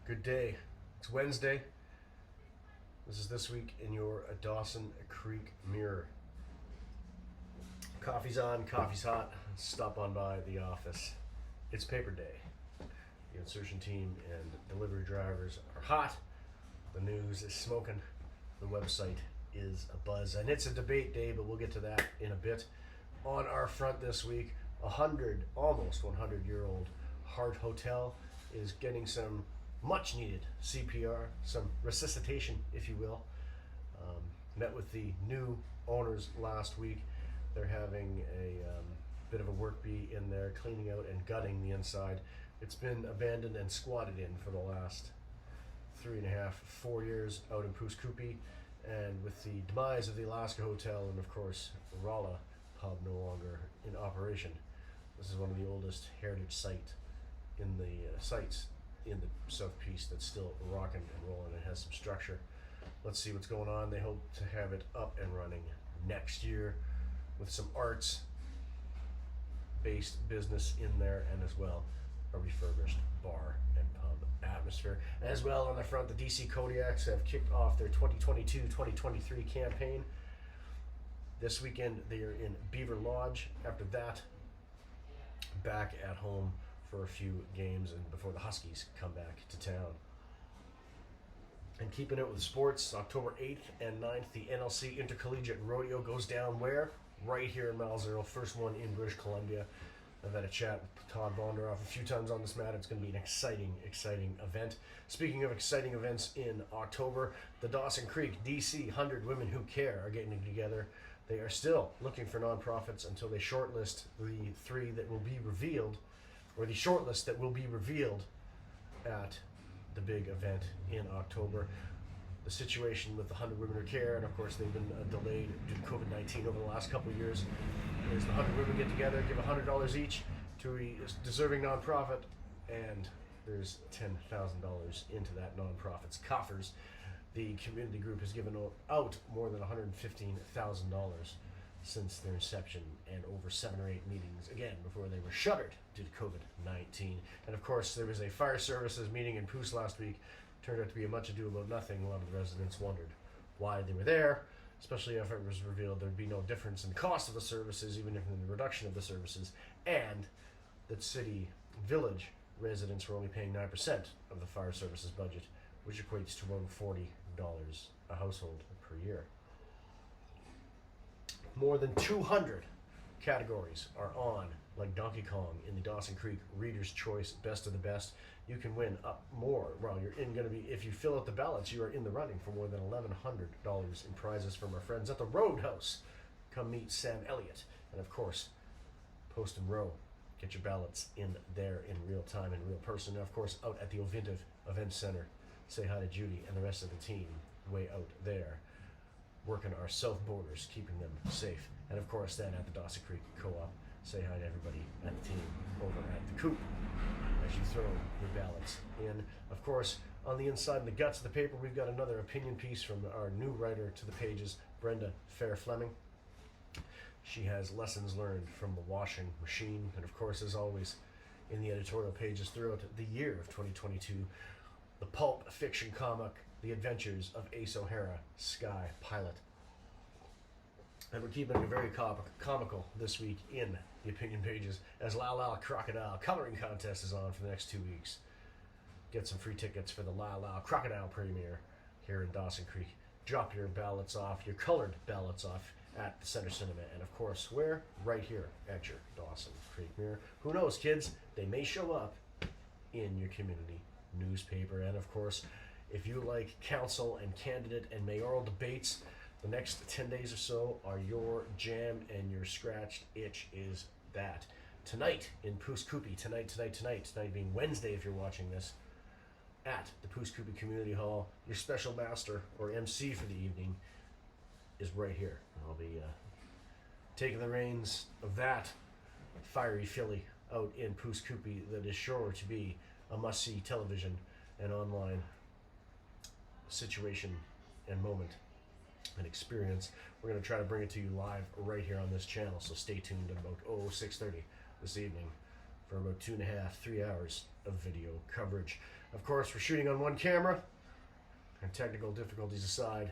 Good day. It's Wednesday. This is This Week in your Dawson Creek Mirror. Coffee's on, coffee's hot. Stop on by the office. It's paper day. The insertion team and delivery drivers are hot. The news is smoking. The website is a buzz. And it's a debate day, but we'll get to that in a bit. On our front this week, almost 100-year-old Hart Hotel is getting some much needed CPR, some resuscitation, if you will. Met with the new owners last week. They're having a bit of a work bee in there, cleaning out and gutting the inside. It's been abandoned and squatted in for the last 3.5, 4 years out in Pouce Coupe. And with the demise of the Alaska Hotel and, of course, the Rolla pub no longer in operation, this is one of the oldest heritage sites in the South Piece that's still rocking and rolling and has some structure. Let's see what's going on. They hope to have it up and running next year with some arts based business in there, and as well a refurbished bar and pub atmosphere. As well, on the front, the DC Kodiaks have kicked off their 2022-2023 campaign. This weekend they are in Beaver Lodge. After that, back at home for a few games and before the Huskies come back to town. And keeping it with sports, October 8th and 9th, the NLC Intercollegiate Rodeo goes down where? Right here in Malzero, first one in British Columbia. I've had a chat with Todd Bonderoff a few times on this matter. It's going to be an exciting event. Speaking of exciting events in October, the Dawson Creek DC 100 Women Who Care are getting together. They are still looking for nonprofits until they shortlist the three that will be revealed, or the shortlist that will be revealed at the big event in October. The situation with the 100 Women Who Care, and of course they've been delayed due to COVID-19 over the last couple of years, is the 100 women get together, give $100 each to a deserving nonprofit, and there's $10,000 into that nonprofit's coffers. The community group has given out more than $115,000 since their inception, and over 7 or 8 meetings, again, before they were shuttered due to COVID-19. And of course, there was a fire services meeting in Pouce last week. Turned out to be a much ado about nothing. A lot of the residents wondered why they were there, especially after it was revealed there'd be no difference in cost of the services, even in the reduction of the services, and that village residents were only paying 9% of the fire services budget, which equates to around $40 a household per year. More than 200 categories are on, like Donkey Kong in the Dawson Creek Reader's Choice Best of the Best. You can win up more. Well, if you fill out the ballots, you are in the running for more than $1,100 in prizes from our friends at the Roadhouse. Come meet Sam Elliott. And of course, post and row. Get your ballots in there in real time, in real person. And of course, out at the Ovintiv Events Centre. Say hi to Judy and the rest of the team way out there, working our south borders, keeping them safe. And of course, then at the Dawson Creek Co-op, say hi to everybody at the team over at the Coupe as you throw your ballots in. Of course, on the inside and the guts of the paper, we've got another opinion piece from our new writer to the pages, Brenda Fair-Fleming. She has lessons learned from the washing machine. And of course, as always, in the editorial pages throughout the year of 2022, the pulp fiction comic, The Adventures of Ace O'Hara, Sky Pilot. And we're keeping it very comical this week in the opinion pages, as La La Crocodile coloring contest is on for the next 2 weeks. Get some free tickets for the La La Crocodile premiere here in Dawson Creek. Drop your ballots off, your colored ballots off at the Center Cinema. And of course, where? Right here at your Dawson Creek Mirror. Who knows, kids? They may show up in your community newspaper. And of course, if you like council and candidate and mayoral debates, the next 10 days or so are your jam, and your scratched itch is that. Tonight in Pouce Coupe, tonight being Wednesday if you're watching this, at the Pouce Coupe Community Hall, your special master or MC for the evening is right here. I'll be taking the reins of that fiery filly out in Pouce Coupe that is sure to be a must-see television and online situation and moment and experience. We're going to try to bring it to you live right here on this channel, so stay tuned at about 6:30 this evening for about 2.5, 3 hours of video coverage. Of course, we're shooting on one camera, and technical difficulties aside,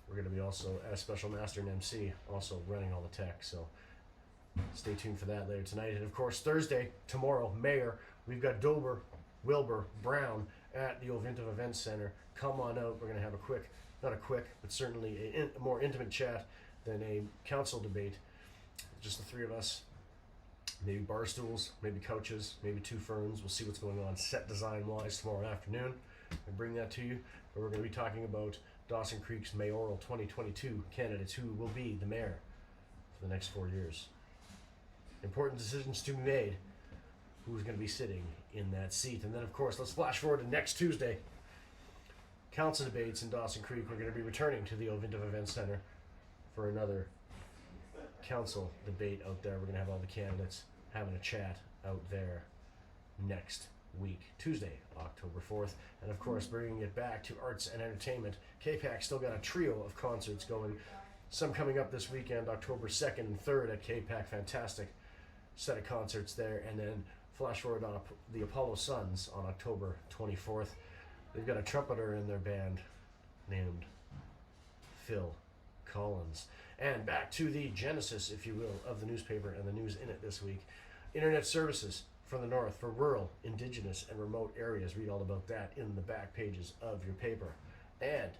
we're going to be also as special master and MC, also running all the tech. So stay tuned for that later tonight. And of course, Thursday, tomorrow, Mayor, we've got Dober, Wilbur, Brown at the Ovintiv Events Centre. Come on out. We're going to have a quick, not a quick, but certainly a more intimate chat than a council debate. Just the three of us. Maybe bar stools, maybe couches, maybe two ferns. We'll see what's going on set design-wise tomorrow afternoon and bring that to you. But we're going to be talking about Dawson Creek's mayoral 2022 candidates who will be the mayor for the next 4 years. Important decisions to be made. Who's going to be sitting in that seat? And then, of course, let's flash forward to next Tuesday. Council debates in Dawson Creek. We're going to be returning to the Ovintiv Events Centre for another council debate out there. We're going to have all the candidates having a chat out there next week, Tuesday, October 4th. And of course, bringing it back to arts and entertainment, KPAC still got a trio of concerts going. Some coming up this weekend, October 2nd and 3rd at KPAC. Fantastic set of concerts there. And then flash forward on the Apollo Suns on October 24th. They've got a trumpeter in their band named Phil Collins. And back to the genesis, if you will, of the newspaper and the news in it this week. Internet services from the north for rural, indigenous, and remote areas. Read all about that in the back pages of your paper. And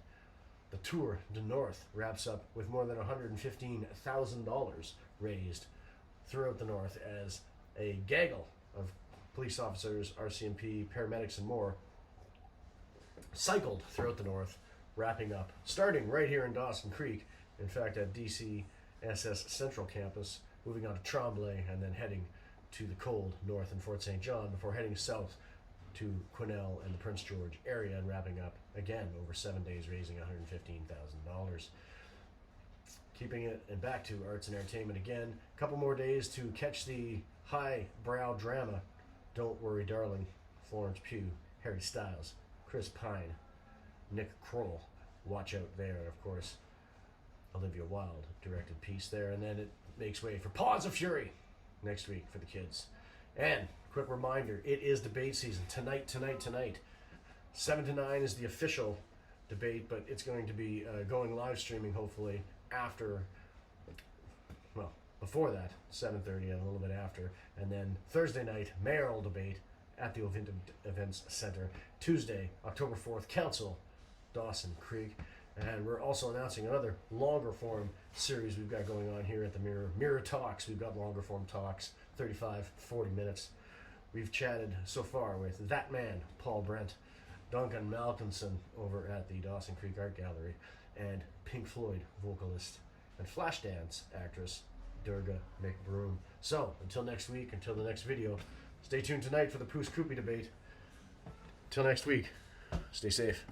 the Tour de North wraps up with more than $115,000 raised throughout the north as a gaggle of police officers, RCMP, paramedics, and more cycled throughout the north, wrapping up, starting right here in Dawson Creek, in fact at DCSS Central Campus, moving on to Tremblay, and then heading to the cold north in Fort St. John before heading south to Quesnel and the Prince George area and wrapping up again over 7 days, raising $115,000. Keeping it and back to arts and entertainment again. A couple more days to catch the high-brow drama. Don't Worry Darling, Florence Pugh, Harry Styles, Chris Pine, Nick Kroll. Watch out there, and of course, Olivia Wilde directed piece there, and then it makes way for Paws of Fury next week for the kids. And quick reminder, it is debate season tonight. 7 to 9 is the official debate, but it's going to be going live streaming hopefully after, well, before that, 7:30 and a little bit after. And then Thursday night, mayoral debate at the Ovintiv Events Centre. Tuesday, October 4th, council, Dawson Creek. And we're also announcing another longer form series we've got going on here at the Mirror. Mirror Talks. We've got longer form talks, 35, 40 minutes. We've chatted so far with that man, Paul Brent, Duncan Malcolmson over at the Dawson Creek Art Gallery, and Pink Floyd vocalist and Flashdance actress, Durga McBroom. So, until next week, until the next video, stay tuned tonight for the Pouce Coupe debate. Till next week, stay safe.